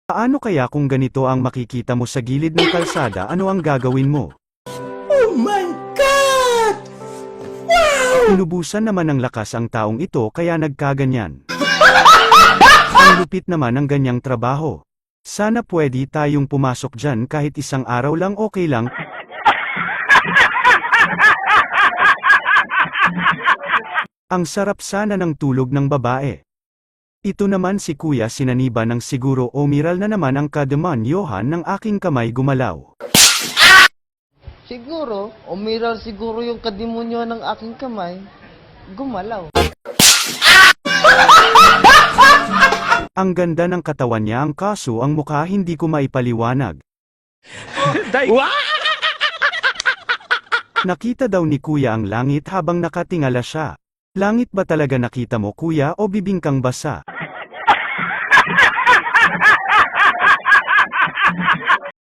Paano kaya kung ganito ang makikita mo sa gilid ng kalsada, ano ang gagawin mo? Oh my God! Wow! Inubusan naman ng lakas ang taong ito kaya nagkaganyan. Ang lupit naman ng ganyang trabaho. Sana pwede tayong pumasok dyan kahit isang araw lang, okay lang. Ang sarap sana ng tulog ng babae. Ito naman si Kuya sinaniba ng siguro umiral na naman ang kademonyohan ng aking kamay gumalaw. Siguro, umiral siguro yung kadimonyo ng aking kamay. Gumalaw. Ang ganda ng katawan niya, ang kaso ang mukha hindi ko maipaliwanag. Nakita daw ni Kuya ang langit habang nakatingala siya. Langit ba talaga nakita mo, Kuya, o bibingkang basa?